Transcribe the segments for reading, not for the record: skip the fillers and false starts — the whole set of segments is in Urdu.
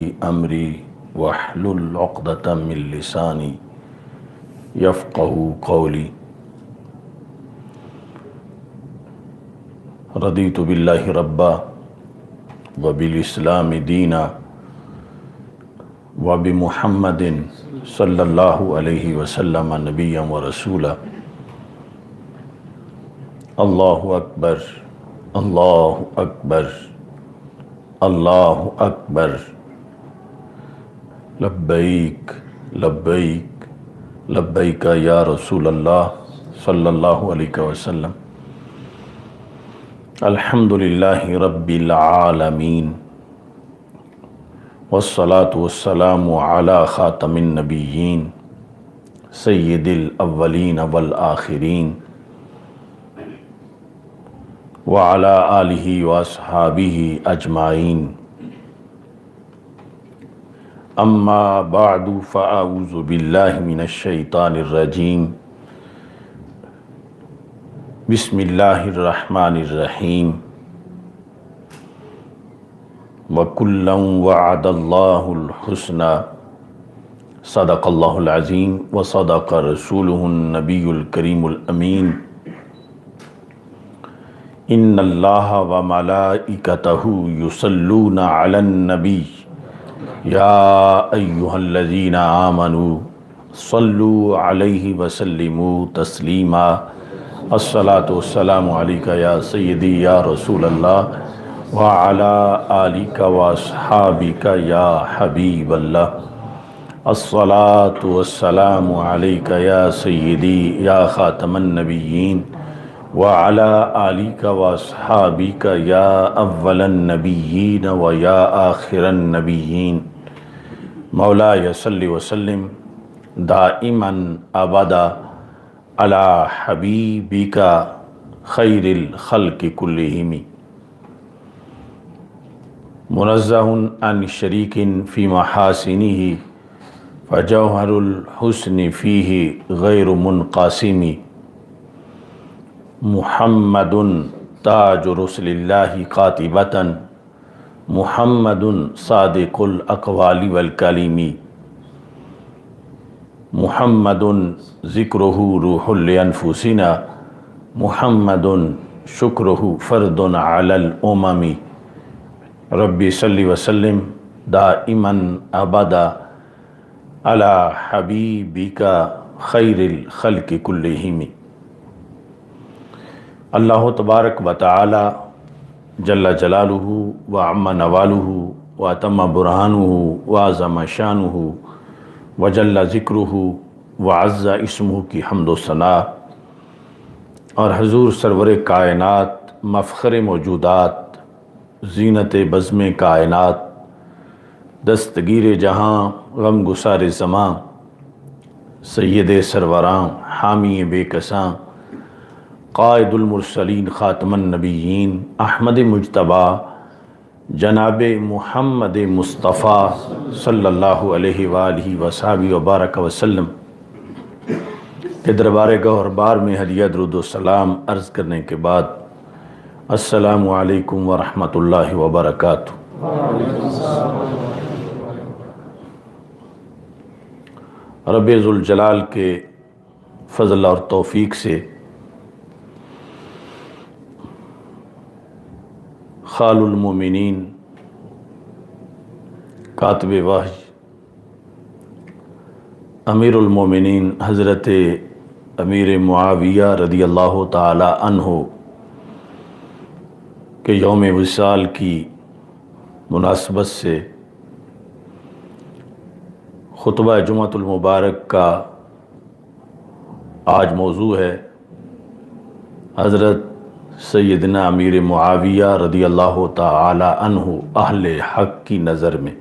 امری واحلل عقدۃ من لسانی یفقہوا قولی۔ رضیت باللہ ربا وبالاسلام دینا وبمحمد صلی اللہ علیہ وسلم نبیا ورسولا۔ اللہ اکبر، اللہ اکبر، اللہ اکبر، لبیک لبیک لبیک یا رسول اللہ صلی اللہ علیہ وسلم۔ الحمدللہ رب العالمین والصلاة والسلام علی خاتم النبیین سید الاولین والآخرین وعلی آلہ واصحابہ اجمعین۔ اما بعد فاعوذ باللہ من الشیطان الرجیم۔ بسم اللہ الرحمن الرحیم۔ وَكُلًّا وَعَدَ اللَّهُ الْحُسْنَى صدق اللہ العظیم وصدق رسولہ النبی الکریم الامین۔ ان اللہ وملائکتہ یصلون علی النبی یا ایہا الذین آمنوا صلوا علیہ وسلموا تسلیما۔ الصلاۃ والسلام علیکہ یا سیدی یا رسول اللہ وعلی آلک واصحابک یا حبیب اللہ۔ الصلاۃ والسلام علیکہ یا سیدی یا خاتم النبیین وعلی آلک واصحابک یا اول النبیین و یا آخر النبیین۔ مولایا صلی وسلم دائما ابدا علی حبیبک خیر الخلق کلہم۔ منزہ عن شریک فی محاسنہ فجوہر الحسن فیہ غیر منقاسم۔ محمد تاج رسل اللہ قاطبۃ محمد صادق الاقوال والکلم۔ محمد ذکرہ روح لانفسنا محمد شکرہ فرد علی الامم۔ ربی صلی وسلم دائما ابدا علی حبیبک خیر الخلق کلہم۔ اللہ تبارک و تعالی جل جلالہ وعم نوالہ واتم برہانہ وعظم شانہ وجل ذکرہ وعز اسمہ کی حمد و ثناء، اور حضور سرور کائنات مفخر موجودات زینت بزم کائنات دستگیر جہاں غم گسار زماں سید سروراں حامی بے کساں قائد المرسلین خاتم النبیین احمد مجتبیٰ جناب محمد مصطفیٰ صلی اللہ علیہ وآلہ وصحبہ وبارک وسلم کے دربار گوہر بار میں ہدیہ درود و سلام عرض کرنے کے بعد السلام علیکم ورحمۃ اللہ وبرکاتہ۔ رب ذوالجلال کے فضل اور توفیق سے خال المومنین کاتب وحی امیر المومنین حضرت امیر معاویہ رضی اللہ تعالی عنہ کے یوم وصال کی مناسبت سے خطبہ جمعۃ المبارک کا آج موضوع ہے حضرت سیدنا امیر معاویہ رضی اللہ تعالی عنہ اہل حق کی نظر میں۔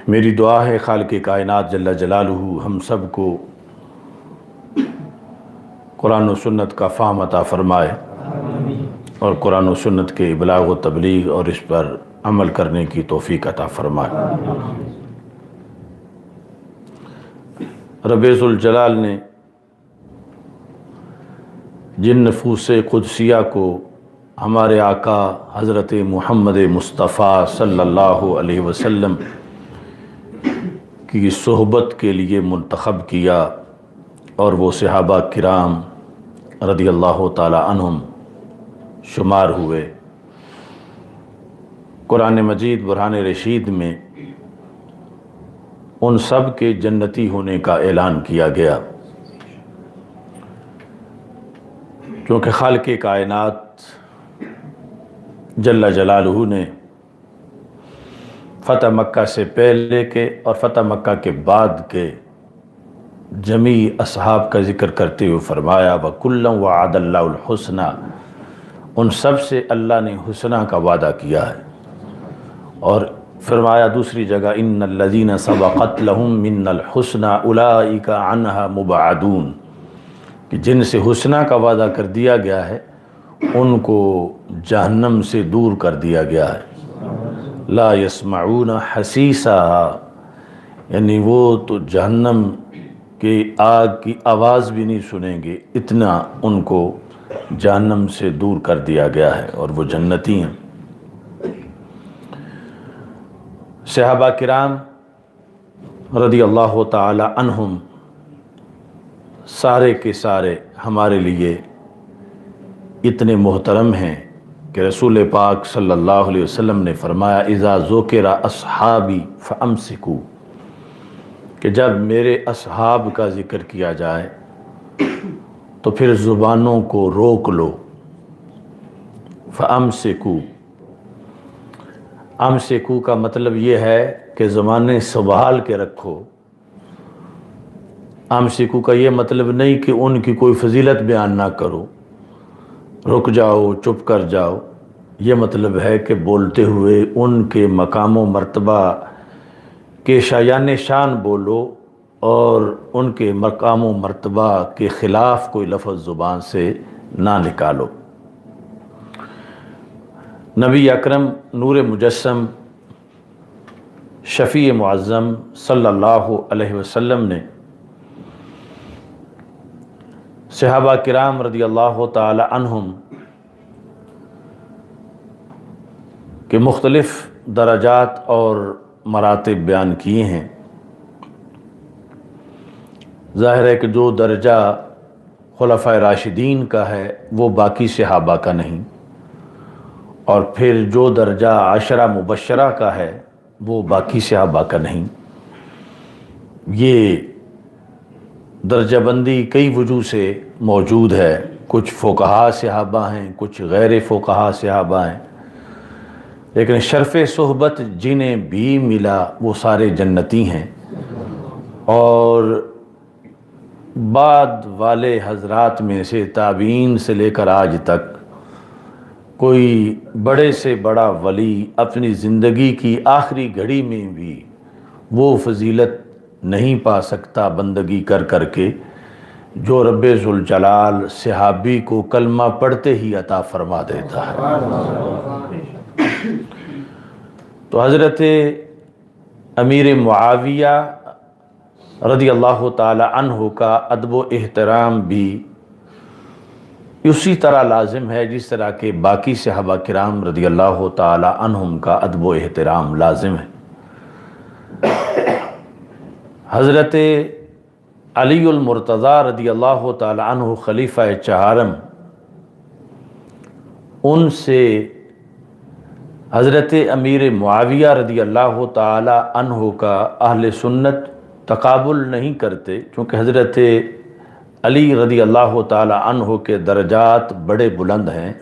میری دعا ہے خالق کائنات جل جلالہ ہم سب کو قرآن و سنت کا فہم عطا فرمائے اور قرآن و سنت کے ابلاغ و تبلیغ اور اس پر عمل کرنے کی توفیق عطا فرمائے۔ رب ذوالجلال نے جن نفوس قدسیہ کو ہمارے آقا حضرت محمد مصطفیٰ صلی اللہ علیہ وسلم کی صحبت کے لیے منتخب کیا اور وہ صحابہ کرام رضی اللہ تعالی عنہم شمار ہوئے۔ قرآن مجید برہان رشید میں ان سب کے جنتی ہونے کا اعلان کیا گیا، کیونکہ خالق کائنات جل جلالہ نے فتح مکہ سے پہلے کے اور فتح مکہ کے بعد کے جمیع اصحاب کا ذکر کرتے ہوئے فرمایا وَكُلًّا وَعَدَ اللَّهُ الْحُسْنَى، ان سب سے اللہ نے حسنہ کا وعدہ کیا ہے۔ اور فرمایا دوسری جگہ إِنَّ الَّذِينَ سَبَقَتْ لَهُم مِّنَّ الْحُسْنَى أُولَئِكَ عَنْهَا مُبْعَدُونَ، کہ جن سے حسنہ کا وعدہ کر دیا گیا ہے ان کو جہنم سے دور کر دیا گیا ہے۔ لا يسمعون حسیسها، یعنی وہ تو جہنم کی آگ کی آواز بھی نہیں سنیں گے، اتنا ان کو جہنم سے دور کر دیا گیا ہے، اور وہ جنتی ہیں۔ صحابہ کرام رضی اللہ تعالی عنہم سارے کے سارے ہمارے لیے اتنے محترم ہیں کہ رسول پاک صلی اللہ علیہ وسلم نے فرمایا اذا ذکر اصحابی فامسکوا، کہ جب میرے اصحاب کا ذکر کیا جائے تو پھر زبانوں کو روک لو۔ فامسکوا، امسکوا کا مطلب یہ ہے کہ زبانیں سنبھال کے رکھو۔ امسکوا کا یہ مطلب نہیں کہ ان کی کوئی فضیلت بیان نہ کرو، رک جاؤ، چپ کر جاؤ۔ یہ مطلب ہے کہ بولتے ہوئے ان کے مقام و مرتبہ کے شایان شان بولو، اور ان کے مقام و مرتبہ کے خلاف کوئی لفظ زبان سے نہ نکالو۔ نبی اکرم نور مجسم شفیع معظم صلی اللہ علیہ وسلم نے صحابہ کرام رضی اللہ تعالی عنہم کے مختلف درجات اور مراتب بیان کیے ہیں۔ ظاہر ہے کہ جو درجہ خلفائے راشدین کا ہے وہ باقی صحابہ کا نہیں، اور پھر جو درجہ عشرہ مبشرہ کا ہے وہ باقی صحابہ کا نہیں۔ یہ درجہ بندی کئی وجوہ سے موجود ہے، کچھ فقہا صحابہ ہیں، کچھ غیر فقہا صحابہ ہیں، لیکن شرف صحبت جنہیں بھی ملا وہ سارے جنتی ہیں۔ اور بعد والے حضرات میں سے تابعین سے لے کر آج تک کوئی بڑے سے بڑا ولی اپنی زندگی کی آخری گھڑی میں بھی وہ فضیلت نہیں پا سکتا بندگی کر کر کے جو رب ذوالجلال صحابی کو کلمہ پڑھتے ہی عطا فرما دیتا ہے۔ تو حضرت امیر معاویہ رضی اللہ تعالی عنہ کا ادب و احترام بھی اسی طرح لازم ہے جس طرح کہ باقی صحابہ کرام رضی اللہ تعالی عنہم کا ادب و احترام لازم ہے۔ حضرت علی المرتضی رضی اللہ تعالی عنہ خلیفہ چہارم، ان سے حضرت امیر معاویہ رضی اللہ تعالی عنہ کا اہل سنت تقابل نہیں کرتے، چونکہ حضرت علی رضی اللہ تعالی عنہ کے درجات بڑے بلند ہیں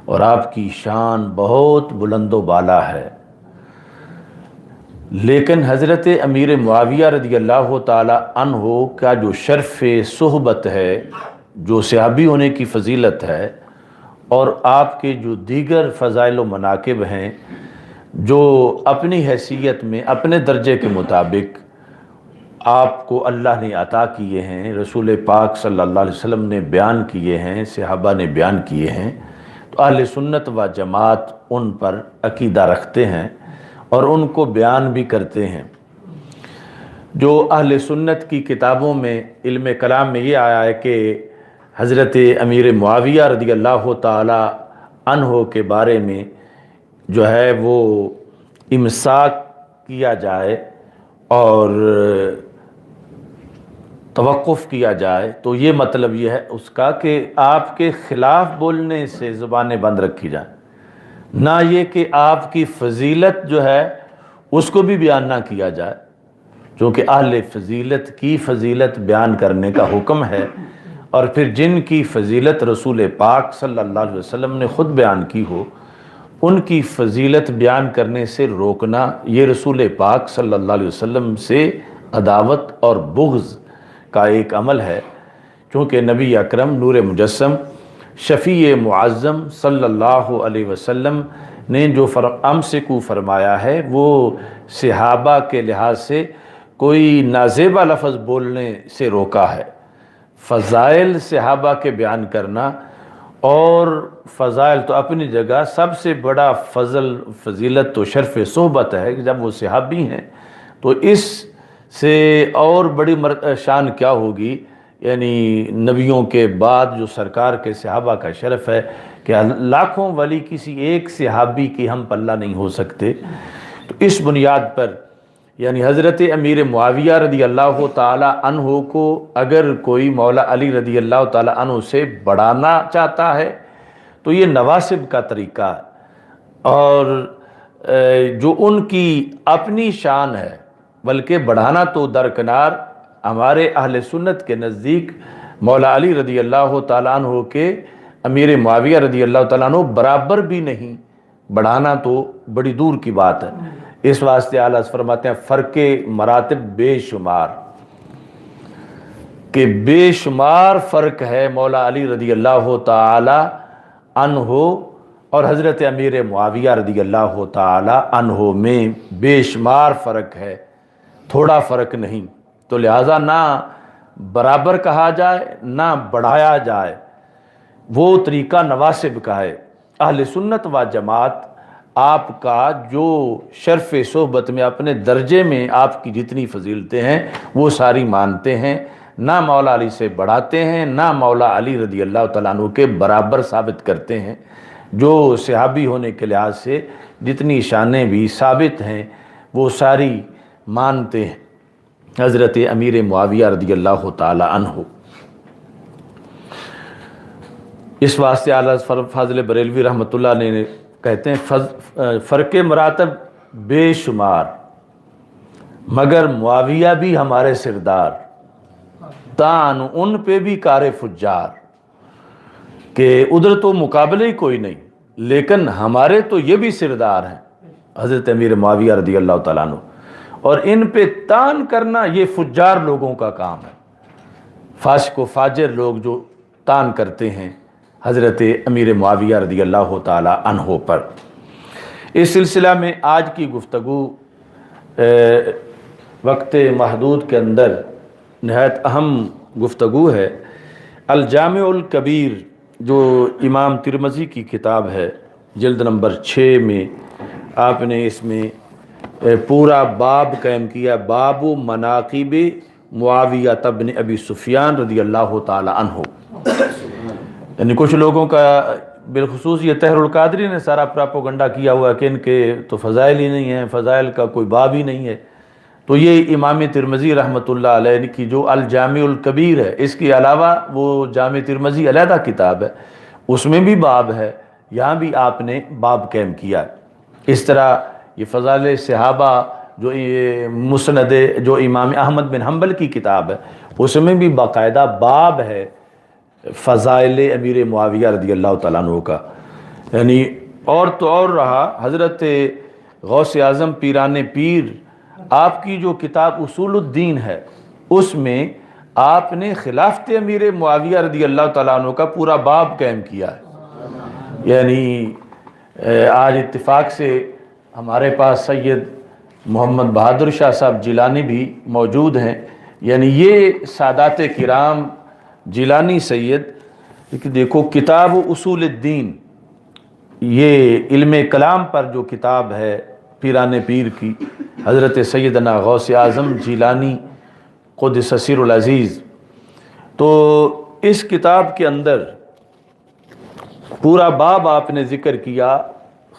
اور آپ کی شان بہت بلند و بالا ہے، لیکن حضرت امیر معاویہ رضی اللہ تعالی عنہ کا جو شرف صحبت ہے، جو صحابی ہونے کی فضیلت ہے، اور آپ کے جو دیگر فضائل و مناقب ہیں جو اپنی حیثیت میں اپنے درجے کے مطابق آپ کو اللہ نے عطا کیے ہیں، رسول پاک صلی اللہ علیہ وسلم نے بیان کیے ہیں، صحابہ نے بیان کیے ہیں، تو اہل سنت و جماعت ان پر عقیدہ رکھتے ہیں اور ان کو بیان بھی کرتے ہیں۔ جو اہل سنت کی کتابوں میں علم کلام میں یہ آیا ہے کہ حضرت امیر معاویہ رضی اللہ تعالی عنہ کے بارے میں جو ہے وہ امساک کیا جائے اور توقف کیا جائے، تو یہ مطلب یہ ہے اس کا کہ آپ کے خلاف بولنے سے زبانیں بند رکھی جائیں، نہ یہ کہ آپ کی فضیلت جو ہے اس کو بھی بیان نہ کیا جائے، چونکہ اہل فضیلت کی فضیلت بیان کرنے کا حکم ہے، اور پھر جن کی فضیلت رسول پاک صلی اللہ علیہ وسلم نے خود بیان کی ہو ان کی فضیلت بیان کرنے سے روکنا، یہ رسول پاک صلی اللہ علیہ وسلم سے عداوت اور بغض کا ایک عمل ہے، چونکہ نبی اکرم نور مجسم شفیع معظم صلی اللہ علیہ وسلم نے جو امسکو فرمایا ہے وہ صحابہ کے لحاظ سے کوئی نازیبا لفظ بولنے سے روکا ہے۔ فضائل صحابہ کے بیان کرنا، اور فضائل تو اپنی جگہ سب سے بڑا فضیلت تو شرف صحبت ہے کہ جب وہ صحابی ہیں تو اس سے اور بڑی شان کیا ہوگی، یعنی نبیوں کے بعد جو سرکار کے صحابہ کا شرف ہے کہ لاکھوں ولی کسی ایک صحابی کی ہم پلہ نہیں ہو سکتے۔ تو اس بنیاد پر یعنی حضرت امیر معاویہ رضی اللہ تعالی عنہ کو اگر کوئی مولا علی رضی اللہ تعالی عنہ سے بڑھانا چاہتا ہے تو یہ نواسب کا طریقہ ہے، اور جو ان کی اپنی شان ہے، بلکہ بڑھانا تو درکنار، ہمارے اہل سنت کے نزدیک مولا علی رضی اللہ تعالیٰ عنہ کے امیر معاویہ رضی اللہ تعالیٰ عنہ برابر بھی نہیں، بڑھانا تو بڑی دور کی بات ہے۔ اس واسطے اعلیٰ فرماتے ہیں فرق مراتب بے شمار، کہ بے شمار فرق ہے مولا علی رضی اللہ تعالی عنہ اور حضرت امیر معاویہ رضی اللہ تعالی عنہ میں بے شمار فرق ہے، تھوڑا فرق نہیں، تو لہٰذا نہ برابر کہا جائے نہ بڑھایا جائے، وہ طریقہ نواسب کا ہے۔ اہل سنت و جماعت آپ کا جو شرف صحبت میں اپنے درجے میں آپ کی جتنی فضیلتیں ہیں وہ ساری مانتے ہیں، نہ مولا علی سے بڑھاتے ہیں نہ مولا علی رضی اللہ تعالیٰ عنہ کے برابر ثابت کرتے ہیں۔ جو صحابی ہونے کے لحاظ سے جتنی شانیں بھی ثابت ہیں وہ ساری مانتے ہیں حضرت امیر معاویہ رضی اللہ تعالی عنہ۔ اس واسطے اعلیٰ فاضل بریلوی رحمۃ اللہ نے کہتے ہیں فرق مراتب بے شمار، مگر معاویہ بھی ہمارے سردار، تان ان پہ بھی کار فجار، کہ ادھر تو مقابلے ہی کوئی نہیں، لیکن ہمارے تو یہ بھی سردار ہیں حضرت امیر معاویہ رضی اللہ تعالیٰ عنہ، اور ان پہ تان کرنا یہ فجار لوگوں کا کام ہے، فاسق و فاجر لوگ جو تان کرتے ہیں حضرت امیر معاویہ رضی اللہ تعالی عنہ پر۔ اس سلسلہ میں آج کی گفتگو وقت محدود کے اندر نہایت اہم گفتگو ہے۔ الجامع الکبیر جو امام ترمذی کی کتاب ہے، جلد نمبر 6 میں آپ نے اس میں پورا باب قائم کیا، باب مناقب معاویہ ابن ابی سفیان رضی اللہ تعالی عنہ۔ یعنی کچھ لوگوں کا بالخصوص یہ طاہر القادری نے سارا پراپوگنڈا کیا ہوا کہ ان کے تو فضائل ہی نہیں ہیں، فضائل کا کوئی باب ہی نہیں ہے، تو یہ امام ترمذی رحمۃ اللہ علیہ کی جو الجامع الکبیر ہے، اس کے علاوہ وہ جامع ترمذی علیحدہ کتاب ہے، اس میں بھی باب ہے، یہاں بھی آپ نے باب قائم کیا ہے۔ اس طرح یہ فضائل صحابہ جو مسند جو امام احمد بن حنبل کی کتاب ہے، اس میں بھی باقاعدہ باب ہے فضائل امیر معاویہ رضی اللہ تعالیٰ عنہ کا۔ یعنی اور تو اور رہا، حضرت غوث اعظم پیران پیر آپ کی جو کتاب اصول الدین ہے، اس میں آپ نے خلافت امیر معاویہ رضی اللہ تعالیٰ عنہ کا پورا باب قائم کیا ہے۔ یعنی آج اتفاق سے ہمارے پاس سید محمد بہادر شاہ صاحب جیلانی بھی موجود ہیں، یعنی یہ سادات کرام جیلانی سید، دیکھو کتاب اصول الدین، یہ علم کلام پر جو کتاب ہے پیران پیر کی، حضرت سیدنا غوث اعظم جیلانی قدس سر العزیز، تو اس کتاب کے اندر پورا باب آپ نے ذکر کیا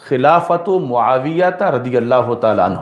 خلافت معاویہ رضی اللہ تعالیٰ عنہ.